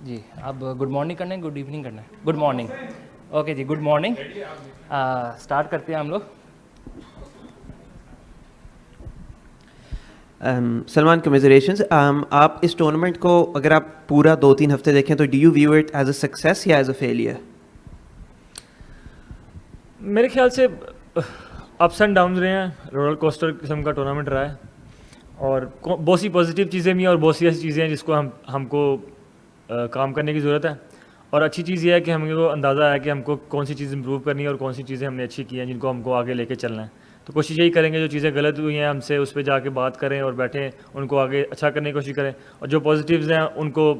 जी, अब good morning करना है, गुड इवनिंग करना है? Good morning. ओके जी, गुड मॉर्निंग। स्टार्ट करते हैं हम लोग। सलमान, कमिजरेशंस। आप इस टूर्नामेंट को अगर आप पूरा 2-3 हफ्ते देखें तो do you view it as a success या एज अ फेलियर? मेरे ख्याल से अप्स एंड डाउन्स रहे हैं, रोलर कोस्टर किस्म का टूर्नामेंट रहा है और बहुत सी पॉजिटिव चीज़ें भी हैं और बहुत सी ऐसी चीज़ें हैं जिसको हमको काम करने की ज़रूरत है। और अच्छी चीज़ ये है कि हमको अंदाज़ा है कि हमको कौन सी चीज़ इंप्रूव करनी है और कौन सी चीज़ें हमने अच्छी की हैं जिनको हमको आगे लेके चलना है। तो कोशिश यही करेंगे जो चीज़ें गलत हुई हैं हमसे उस पर जाके बात करें और बैठें, उनको आगे अच्छा करने की कोशिश करें और जो पॉजिटिव्स हैं उनको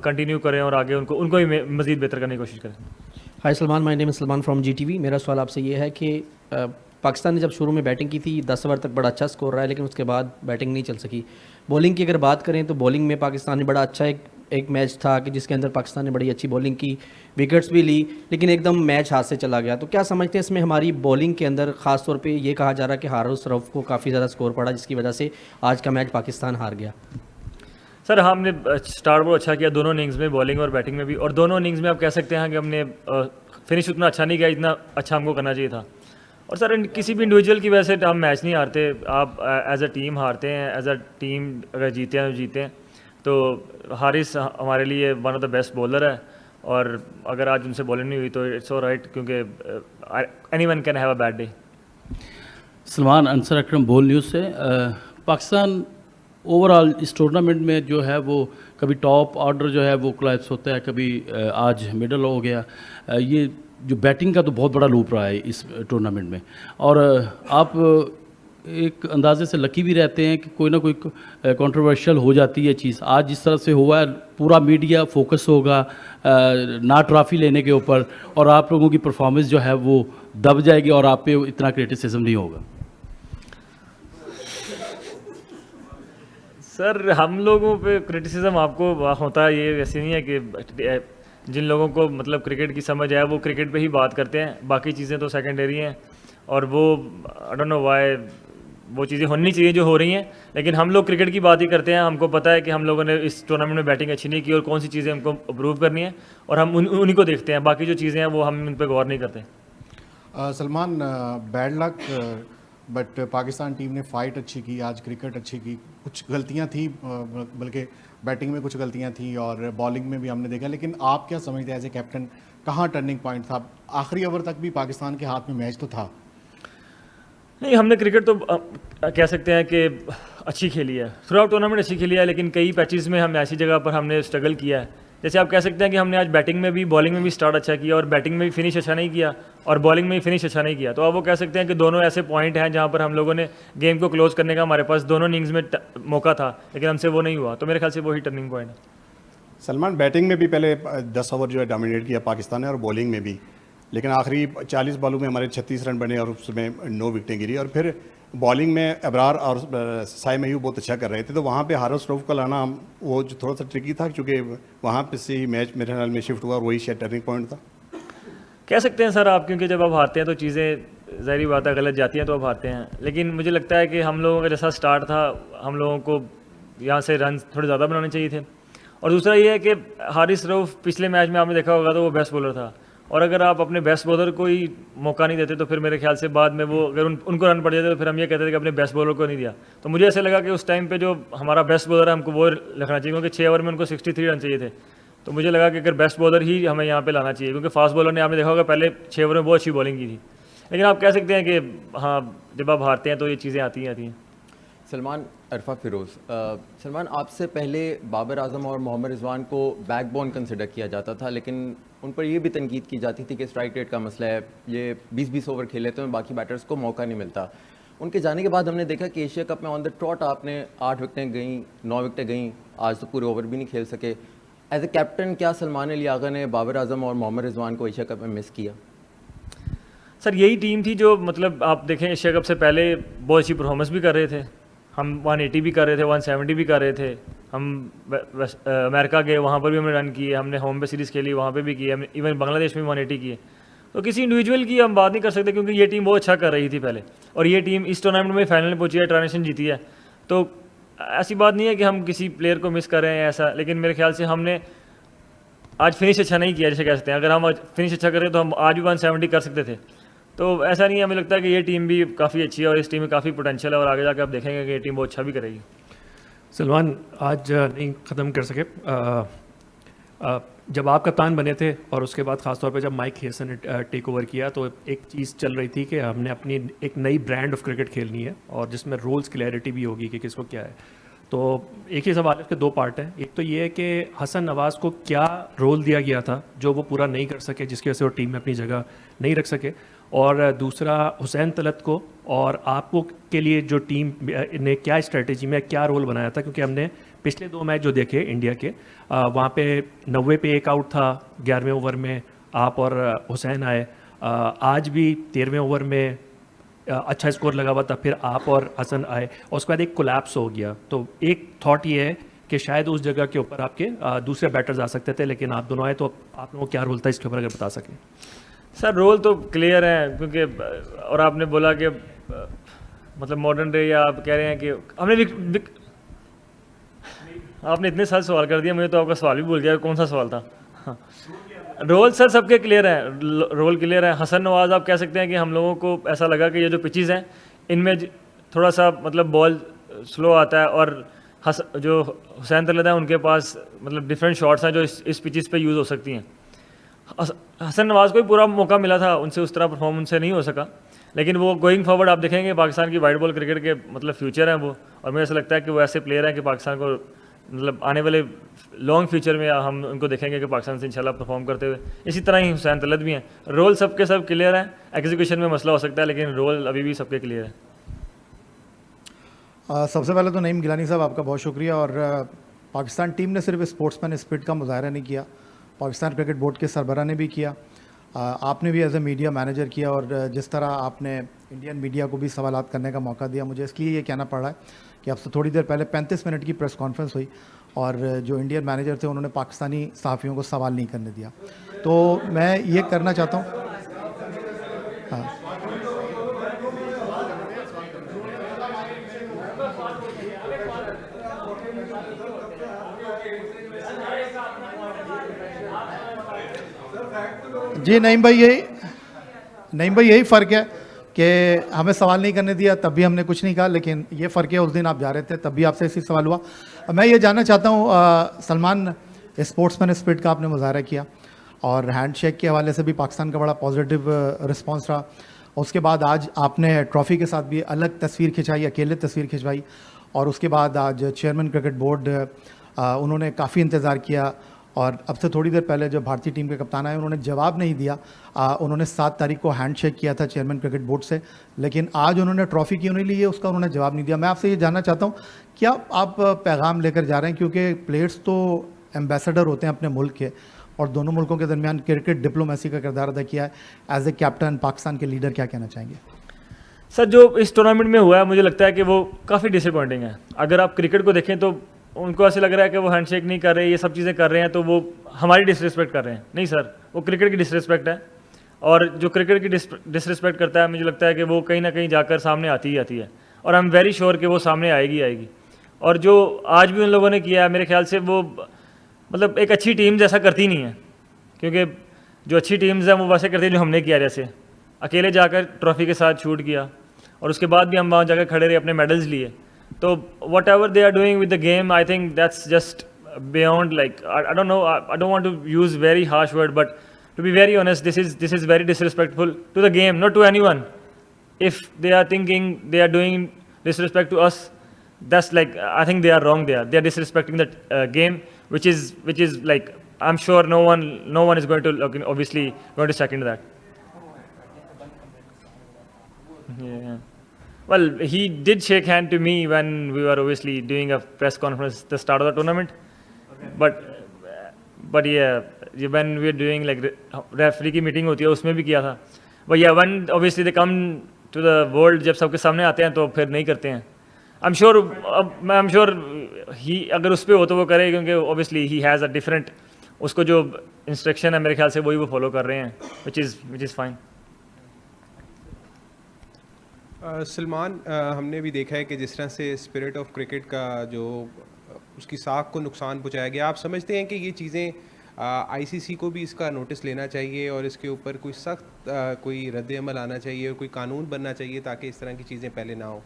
कंटिन्यू करें और आगे उनको ही मज़ीद बेहतर करने की कोशिश करें। Hi Salman, my name is Salman from GTV. मेरा सवाल आपसे ये है कि पाकिस्तान ने जब शुरू में बैटिंग की थी 10 ओवर तक बड़ा अच्छा स्कोर रहा है, लेकिन उसके बाद बैटिंग नहीं चल सकी। बॉलिंग की अगर बात करें तो बॉलिंग में पाकिस्तान ने बड़ा अच्छा एक मैच था कि जिसके अंदर पाकिस्तान ने बड़ी अच्छी बॉलिंग की, विकेट्स भी ली, लेकिन एकदम मैच हाथ से चला गया। तो क्या समझते हैं इसमें हमारी बॉलिंग के अंदर ख़ास तौर पे ये कहा जा रहा है कि हारिस रऊफ को काफ़ी ज़्यादा स्कोर पड़ा, जिसकी वजह से आज का मैच पाकिस्तान हार गया? सर, हमने स्टार्ट बहुत अच्छा किया दोनों इनिंग्स में, बॉलिंग और बैटिंग में भी, और दोनों इनिंग्स में आप कह सकते हैं कि हमने फिनिश उतना अच्छा नहीं किया जितना अच्छा हमको करना चाहिए था। और सर किसी भी इंडिविजुअल की वजह से हम मैच नहीं हारते, आप एज अ टीम हारते हैं। एज अ टीम अगर जीते हैं तो जीते हैं। तो हारिस हमारे लिए one of the best bowler है और अगर आज उनसे बॉलिंग नहीं हुई तो इट्स ऑलराइट, क्योंकि anyone can have a bad day. Salman, Ansar Akram, Bol news से। पाकिस्तान ओवरऑल इस टूर्नामेंट में जो है वो कभी टॉप ऑर्डर जो है वो कोलैप्स होता है, कभी आज मिडल हो गया। ये जो बैटिंग का तो बहुत बड़ा लूप रहा है इस टूर्नामेंट में, और आप एक अंदाजे से लकी भी रहते हैं कि कोई ना कोई कंट्रोवर्शियल हो जाती है चीज़। आज जिस तरह से हुआ है, पूरा मीडिया फोकस होगा ना ट्रॉफी लेने के ऊपर, और आप लोगों की परफॉर्मेंस जो है वो दब जाएगी और आप पे इतना क्रिटिसिज्म नहीं होगा। सर, हम लोगों पे क्रिटिसिज्म आपको होता है, ये वैसे नहीं है कि जिन लोगों को मतलब क्रिकेट की समझ है वो क्रिकेट पे ही बात करते हैं, बाकी चीज़ें तो सेकेंडरी हैं। और वो आई डोंट नो व्हाई वो चीज़ें होनी चाहिए जो हो रही हैं, लेकिन हम लोग क्रिकेट की बात ही करते हैं। हमको पता है कि हम लोगों ने इस टूर्नामेंट में बैटिंग अच्छी नहीं की और कौन सी चीज़ें हमको इम्प्रूव करनी है, और हम उन्हीं को देखते हैं। बाकी जो चीज़ें हैं वो हम उन पर गौर नहीं करते। Salman, bad luck, but Pakistan team ने फ़ाइट अच्छी की, आज क्रिकेट अच्छी की। कुछ गलतियां थी, बल्कि बैटिंग में कुछ गलतियां थी और बॉलिंग में भी हमने देखा, लेकिन आप क्या समझते हैं एज ए कैप्टन, कहाँ टर्निंग पॉइंट था? आखिरी ओवर तक भी पाकिस्तान के हाथ में मैच तो था। नहीं, हमने क्रिकेट तो कह सकते हैं कि अच्छी खेली है, थ्रू आउट टूर्नामेंट अच्छी खेली है, लेकिन कई पैचेस में हम ऐसी जगह पर हमने स्ट्रगल किया है। जैसे आप कह सकते हैं कि हमने आज बैटिंग में भी बॉलिंग में भी स्टार्ट अच्छा किया और बैटिंग में भी फिनिश अच्छा नहीं किया और बॉलिंग में भी फिनिश अच्छा नहीं किया। तो आप वो कह सकते हैं कि दोनों ऐसे पॉइंट हैं जहाँ पर हम लोगों ने गेम को क्लोज करने का हमारे पास दोनों इनिंग्स में मौका था, लेकिन हमसे वो नहीं हुआ। तो मेरे ख्याल से वही टर्निंग पॉइंट है। सलमान, बैटिंग में भी पहले 10 ओवर जो है डोमिनेट किया पाकिस्तान ने, और बॉलिंग में भी, लेकिन आखिरी 40 बॉलों में हमारे 36 रन बने और उसमें 9 विकेटें गिरी। और फिर बॉलिंग में अबरार और साई मयूब बहुत अच्छा कर रहे थे, तो वहाँ पे हारिस रऊफ का लाना वो जो थोड़ा सा ट्रिकी था, क्योंकि वहाँ पे से ही मैच मेरे ख्याल में शिफ्ट हुआ और वही शायद टर्निंग पॉइंट था। कह सकते हैं सर आप, क्योंकि जब आप हारते हैं तो चीज़ें ज़ाहिर बात है गलत जाती हैं तो आप हारते हैं, लेकिन मुझे लगता है कि हम लोगों का जैसा स्टार्ट था, हम लोगों को यहाँ से रन थोड़े ज़्यादा बनाने चाहिए थे। और दूसरा ये है कि हारिस रऊफ पिछले मैच में आपने देखा होगा तो वो बेस्ट बॉलर था, और अगर आप अपने बेस्ट बॉलर को ही मौका नहीं देते तो फिर मेरे ख्याल से बाद में वो अगर उनको रन पड़ जाते तो फिर हम ये कहते थे कि अपने बेस्ट बॉलर को नहीं दिया। तो मुझे ऐसे लगा कि उस टाइम पे जो हमारा बेस्ट बॉलर है हमको वो रखना चाहिए, क्योंकि 6 ओवर में उनको 63 रन चाहिए थे। तो मुझे लगा कि अगर बेस्ट बॉलर ही हमें यहाँ पे लाना चाहिए, क्योंकि फास्ट बॉलर ने आपने देखा होगा पहले 6 ओवर में बहुत अच्छी बॉलिंग की थी। लेकिन आप कह सकते हैं कि हाँ, जब आप हारते हैं तो ये चीज़ें आती हैं। सलमान, अरफा फिरोज़। सलमान, आपसे पहले बाबर आजम और मोहम्मद रिजवान को बैकबोन कंसिडर किया जाता था, लेकिन उन पर यह भी तनकीद की जाती थी कि स्ट्राइक रेट का मसला है, ये 20-20 ओवर खेले तो बाकी बैटर्स को मौका नहीं मिलता। उनके जाने के बाद हमने देखा कि एशिया कप में ऑन द ट्रॉट आपने 8 विकेटें गई, 9 विकेटें गई, आज तो पूरे ओवर भी नहीं खेल सके। एज ए कैप्टन, क्या सलमान अली आगा ने बाबर आजम और मोहम्मद रिजवान को एशिया कप में मिस किया? सर, यही टीम थी जो मतलब आप देखें एशिया कप से पहले बहुत अच्छी परफॉर्मेंस भी कर रहे थे, हम 180 भी कर रहे थे, 170 भी कर रहे थे। हम अमेरिका गए, वहाँ पर भी हमने रन किए, हमने होम पे सीरीज़ खेली, वहाँ पे भी किए, हमने इवन बांग्लादेश में 180 किए। तो किसी इंडिविजुअल की हम बात नहीं कर सकते, क्योंकि ये टीम बहुत अच्छा कर रही थी पहले, और ये टीम इस टूर्नामेंट में फाइनल में पहुंची है, ट्रांजिशन जीती है। तो ऐसी बात नहीं है कि हम किसी प्लेयर को मिस कर रहे हैं ऐसा, लेकिन मेरे ख्याल से हमने आज फिनिश अच्छा नहीं किया जैसे कह सकते हैं। अगर हम फिनिश अच्छा करें तो हम आज भी 170 कर सकते थे। तो ऐसा नहीं है, हमें लगता है कि ये टीम भी काफ़ी अच्छी है और इस टीम में काफ़ी पोटेंशियल है और आगे जाकर आप देखेंगे कि ये टीम बहुत अच्छा भी करेगी। सलमान, आज नहीं ख़त्म कर सके, जब आप कप्तान बने थे और उसके बाद ख़ासतौर पे जब माइक हेसन ने टेक ओवर किया तो एक चीज़ चल रही थी कि हमने अपनी एक नई ब्रांड ऑफ क्रिकेट खेलनी है और जिसमें रोल्स क्लैरिटी भी होगी कि किसको क्या है। तो एक ही सवाल है, उसके दो पार्ट हैं। एक तो ये है कि हसन नवाज़ को क्या रोल दिया गया था जो वो पूरा नहीं कर सके, जिसकी वजह से वो टीम में अपनी जगह नहीं रख सके, और दूसरा हुसैन तलत को और आपको के लिए जो टीम ने क्या स्ट्रेटेजी में क्या रोल बनाया था, क्योंकि हमने पिछले 2 मैच जो देखे इंडिया के, वहाँ पे 90 पे एक आउट था 11वें ओवर में, आप और हुसैन आए। आज भी 13वें ओवर में अच्छा स्कोर लगा हुआ था, फिर आप और हसन आए और उसके बाद एक कोलैप्स हो गया। तो एक थॉट ये है कि शायद उस जगह के ऊपर आपके दूसरे बैटर्स आ सकते थे, लेकिन आप दोनों आए, तो आप लोगों को क्या रोल था इसके ऊपर अगर बता सकें। सर रोल तो क्लियर है, क्योंकि और आपने बोला कि मतलब मॉडर्न डे, या आप कह रहे हैं कि हमने आपने इतने सारे सवाल कर दिया, मुझे तो आपका सवाल भी भूल गया कौन सा सवाल था। हाँ, रोल सर सबके क्लियर हैं, रोल क्लियर है। हसन नवाज़ आप कह सकते हैं कि हम लोगों को ऐसा लगा कि ये जो पिचेस हैं इनमें थोड़ा सा मतलब बॉल स्लो आता है, और जो हुसैन तलत है उनके पास मतलब डिफरेंट शॉट्स हैं जो इस पिचेस पे यूज़ हो सकती हैं। हसन नवाज़ को भी पूरा मौका मिला था, उनसे उस तरह परफॉर्म उनसे नहीं हो सका, लेकिन वो गोइंग फॉरवर्ड आप देखेंगे पाकिस्तान की वाइट बॉल क्रिकेट के मतलब फ्यूचर हैं वो, और मुझे ऐसा लगता है कि वो ऐसे प्लेयर हैं कि पाकिस्तान को मतलब आने वाले लॉन्ग फ्यूचर में हम उनको देखेंगे कि पाकिस्तान से इंशाल्लाह परफॉर्म करते हुए। इसी तरह ही हुसैन तलत भी हैं। रोल सबके सब क्लियर हैं, एग्जीक्यूशन में मसला हो सकता है, लेकिन रोल अभी भी सबके क्लियर है। सबसे पहले तो नईम गिलानी साहब आपका बहुत शुक्रिया। और पाकिस्तान टीम ने सिर्फ स्पोर्ट्समैन स्पिरिट का मुजाहरा नहीं किया, पाकिस्तान क्रिकेट बोर्ड के सरबराह ने भी किया, आपने भी एज ए मीडिया मैनेजर किया, और जिस तरह आपने इंडियन मीडिया को भी सवालात करने का मौका दिया। मुझे इसलिए ये कहना पड़ा है कि अब से थोड़ी देर पहले 35 मिनट की प्रेस कॉन्फ्रेंस हुई और जो इंडियन मैनेजर थे उन्होंने पाकिस्तानी सहाफ़ियों को सवाल नहीं करने दिया। तो मैं ये करना चाहता हूँ, हाँ, जी नईम भाई यही फ़र्क है कि हमें सवाल नहीं करने दिया, तब भी हमने कुछ नहीं कहा, लेकिन ये फ़र्क है उस दिन आप जा रहे थे तब भी आपसे ऐसी सवाल हुआ। मैं ये जानना चाहता हूँ सलमान, स्पोर्ट्समैन स्पिरिट का आपने मुजाहरा किया और हैंडशेक के हवाले से भी पाकिस्तान का बड़ा पॉजिटिव रिस्पांस रहा। उसके बाद आज आपने ट्रॉफ़ी के साथ भी अलग तस्वीर खिंचाई, अकेले तस्वीर खिंचवाई, और उसके बाद आज चेयरमैन क्रिकेट बोर्ड उन्होंने काफ़ी इंतज़ार किया, और अब से थोड़ी देर पहले जब भारतीय टीम के कप्तान आए उन्होंने जवाब नहीं दिया। उन्होंने 7 तारीख को हैंडशेक किया था चेयरमैन क्रिकेट बोर्ड से, लेकिन आज उन्होंने ट्रॉफ़ी क्यों नहीं ली है उसका उन्होंने जवाब नहीं दिया। मैं आपसे ये जानना चाहता हूँ, क्या आप पैगाम लेकर जा रहे हैं, क्योंकि प्लेयर्स तो एम्बेसडर होते हैं अपने मुल्क के, और दोनों मुल्कों के दरमियान क्रिकेट डिप्लोमेसी का किरदार अदा किया है। एज ए कैप्टन पाकिस्तान के लीडर क्या कहना चाहेंगे? सर जो इस टूर्नामेंट में हुआ है मुझे लगता है कि वो काफ़ी डिसअपॉइंटिंग है। अगर आप क्रिकेट को देखें तो उनको ऐसे लग रहा है कि वो हैंडशेक नहीं कर रहे, ये सब चीज़ें कर रहे हैं तो वो हमारी डिसरिस्पेक्ट कर रहे हैं। नहीं सर, वो क्रिकेट की डिसरिस्पेक्ट है, और जो क्रिकेट की डिसरिस्पेक्ट करता है मुझे लगता है कि वो कहीं ना कहीं जाकर सामने आती ही आती है, और आई एम वेरी श्योर कि वो सामने आएगी। और जो आज भी उन लोगों ने किया है मेरे ख्याल से वो मतलब एक अच्छी टीम जैसा करती नहीं है, क्योंकि जो अच्छी टीम्स हैं वो वैसे करती है जो हमने किया, जैसे अकेले जाकर ट्रॉफ़ी के साथ शूट किया और उसके बाद भी हम वहाँ जाकर खड़े रहे, अपने मेडल्स लिए। तो whatever they are doing with the game, I think that's just beyond, like I don't know, I don't want to use very harsh word, but to be very honest this is very disrespectful to the game, not to anyone. If they are thinking they are doing disrespect to us, that's like, I think they are wrong there. They are disrespecting the game, which is like, I'm sure no one is going to obviously going to second that. Yeah. Well, he did shake hand to me when we were obviously doing a press conference at the start of the tournament. But yeah, when we were doing like referee की meeting होती है उसमें भी किया था. But yeah, when obviously they come to the world, जब सबके सामने आते हैं तो फिर नहीं करते हैं. I'm sure he अगर उस पर हो तो वो करे, क्योंकि obviously he has a different, उसको जो instruction है मेरे ख्याल से वही वो follow कर रहे हैं, which is fine. सलमान, हमने भी देखा है कि जिस तरह से स्पिरिट ऑफ क्रिकेट का जो उसकी साख को नुकसान पहुंचाया गया, आप समझते हैं कि ये चीज़ें आईसीसी को भी इसका नोटिस लेना चाहिए और इसके ऊपर कोई सख्त कोई रद्द-ए-अमल आना चाहिए और कोई कानून बनना चाहिए ताकि इस तरह की चीज़ें पहले ना हो।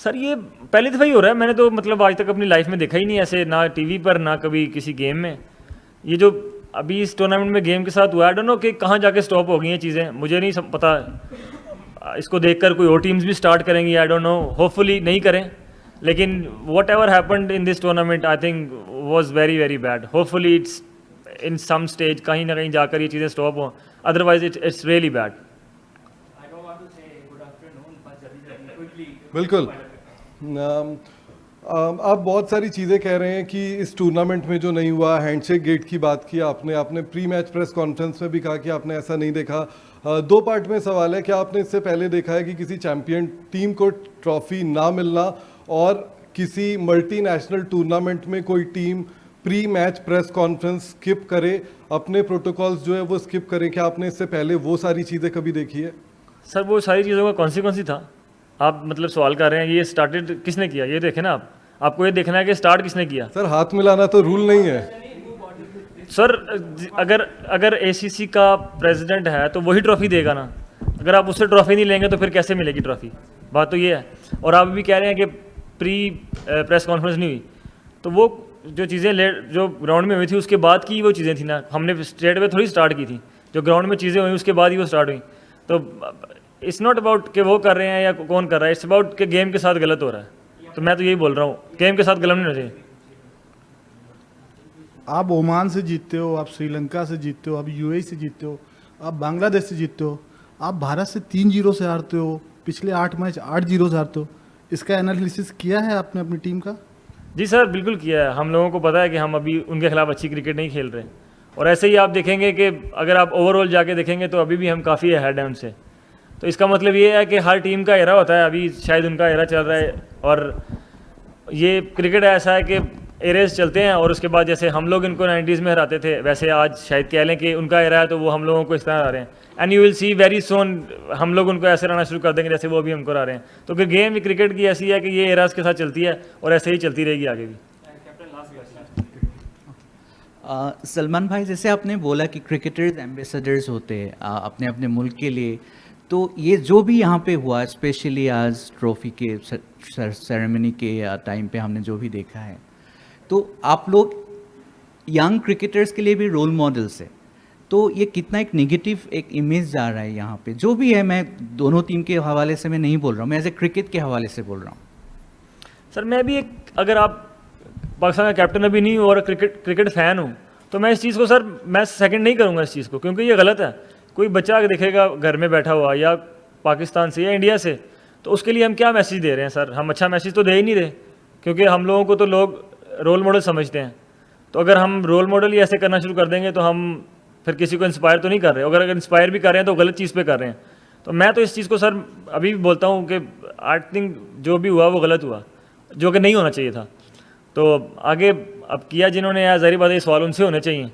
सर ये पहली दफ़ा ही हो रहा है, मैंने तो मतलब आज तक अपनी लाइफ में देखा ही नहीं ऐसे, ना टीवी पर ना कभी किसी गेम में। ये जो अभी इस टूर्नामेंट में गेम के साथ हुआ, आई डोंट नो कि कहाँ जाके स्टॉप हो गई हैं चीज़ें, मुझे नहीं पता। इसको देखकर कोई और टीम्स भी स्टार्ट करेंगी, आई डोंट नो, होपफुली नहीं करें, लेकिन whatever happened in this tournament I think was very very bad. Hopefully it's in some stage कहीं ना कहीं जाकर ये चीज़ें स्टॉप हों, अदरवाइज इट्स रियली बैड। बिल्कुल। आप बहुत सारी चीज़ें कह रहे हैं कि इस टूर्नामेंट में जो नहीं हुआ, हैंडशेक गेट की बात की आपने प्री मैच प्रेस कॉन्फ्रेंस में भी कहा कि आपने ऐसा नहीं देखा। दो पार्ट में सवाल है, क्या आपने इससे पहले देखा है कि किसी चैंपियन टीम को ट्रॉफी ना मिलना और किसी मल्टीनेशनल टूर्नामेंट में कोई team pre match press conference skip करे, अपने प्रोटोकॉल्स जो है वो स्किप करे? क्या आपने इससे पहले वो सारी चीज़ें कभी देखी है? सर वो सारी चीज़ों का कौन सी था आप मतलब सवाल कर रहे हैं? ये स्टार्टेड किसने किया ये देखें ना, आपको ये देखना है कि स्टार्ट किसने किया। सर हाथ मिलाना तो रूल नहीं है सर। अगर एसीसी का प्रेसिडेंट है तो वही ट्रॉफी देगा ना, अगर आप उससे ट्रॉफी नहीं लेंगे तो फिर कैसे मिलेगी ट्रॉफी? बात तो ये है। और आप भी कह रहे हैं कि प्री प्रेस कॉन्फ्रेंस नहीं हुई, तो वो जो चीज़ें जो ग्राउंड में हुई थी उसके बाद की वो चीज़ें थी ना, हमने स्ट्रेट वे थोड़ी स्टार्ट की थी। जो ग्राउंड में चीज़ें हुई उसके बाद ही वो स्टार्ट हुई। तो इट्स नॉट अबाउट कि वो कर रहे हैं या कौन कर रहा है, इट्स अबाउट कि गेम के साथ गलत हो रहा है। तो मैं तो यही बोल रहा हूँ, गेम के साथ गलत नहीं होना चाहिए। आप ओमान से जीतते हो, आप श्रीलंका से जीतते हो, आप यूएई से जीतते हो, आप बांग्लादेश से जीतते हो, आप भारत से 3-0 से हारते हो, पिछले 8 मैच 8-0 से हारते हो। इसका एनालिसिस किया है आपने अपनी टीम का? जी सर बिल्कुल किया है। हम लोगों को पता है कि हम अभी उनके खिलाफ अच्छी क्रिकेट नहीं खेल रहे, और ऐसे ही आप देखेंगे कि अगर आप ओवरऑल जाके देखेंगे तो अभी भी हम काफ़ी अहेड हैं उनसे। तो इसका मतलब ये है कि हर टीम का एरा होता है, अभी शायद उनका एरा चल रहा है, और ये क्रिकेट ऐसा है कि एरेज चलते हैं और उसके बाद जैसे हम लोग इनको 90s में हराते थे, वैसे आज शायद कह लें कि उनका एरा है तो वो हम लोगों को इस तरह हरा रहे हैं। And you will see very soon हम लोग उनको ऐसे रहना शुरू कर देंगे जैसे वो अभी हमको हरा रहे हैं। तो कि गेम क्रिकेट की ऐसी है कि ये एराज के साथ चलती है और ऐसे ही चलती रहेगी आगे भी। सलमान भाई, जैसे आपने बोला कि क्रिकेटर्स एम्बेसडर्स होते हैं अपने अपने मुल्क के लिए, तो ये जो भी यहाँ पे हुआ, स्पेशली आज ट्रॉफी के सेरेमनी के टाइम पे हमने जो भी देखा है, तो आप लोग यंग क्रिकेटर्स के लिए भी रोल मॉडल्स है, तो ये कितना एक नेगेटिव एक इमेज जा रहा है यहाँ पे जो भी है। मैं दोनों टीम के हवाले से मैं नहीं बोल रहा हूँ, मैं एज ए क्रिकेट के हवाले से बोल रहा हूँ। सर मैं भी एक, अगर आप पाकिस्तान का कैप्टन अभी नहीं हूँ और क्रिकेट फ़ैन हूँ, तो मैं इस चीज़ को सर मैं सेकंड नहीं करूँगा इस चीज़ को, क्योंकि ये गलत है। कोई बच्चा देखेगा घर में बैठा हुआ या पाकिस्तान से या इंडिया से, तो उसके लिए हम क्या मैसेज दे रहे हैं सर? हम अच्छा मैसेज तो दे ही नहीं रहे, क्योंकि हम लोगों को तो लोग रोल मॉडल समझते हैं। तो अगर हम रोल मॉडल ही ऐसे करना शुरू कर देंगे तो हम फिर किसी को इंस्पायर तो नहीं कर रहे। अगर इंस्पायर भी कर रहे हैं तो गलत चीज़ पे कर रहे हैं। तो मैं तो इस चीज़ को सर अभी भी बोलता हूँ कि आई थिंक जो भी हुआ वो गलत हुआ, जो कि नहीं होना चाहिए था। तो आगे अब किया जिन्होंने, यार ज़ाहिर बात है ये सवाल उनसे होने चाहिए,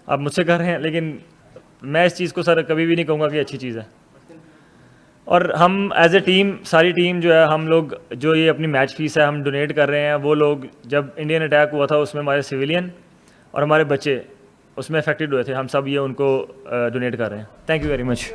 आप मुझसे कर रहे हैं, लेकिन मैं इस चीज़ को सर कभी भी नहीं कहूँगा कि अच्छी चीज़ है। और हम एज ए टीम, सारी टीम जो है, हम लोग जो ये अपनी मैच फीस है हम डोनेट कर रहे हैं, वो लोग जब इंडियन अटैक हुआ था उसमें हमारे सिविलियन और हमारे बच्चे उसमें अफेक्टेड हुए थे, हम सब ये उनको डोनेट कर रहे हैं। Thank you very much.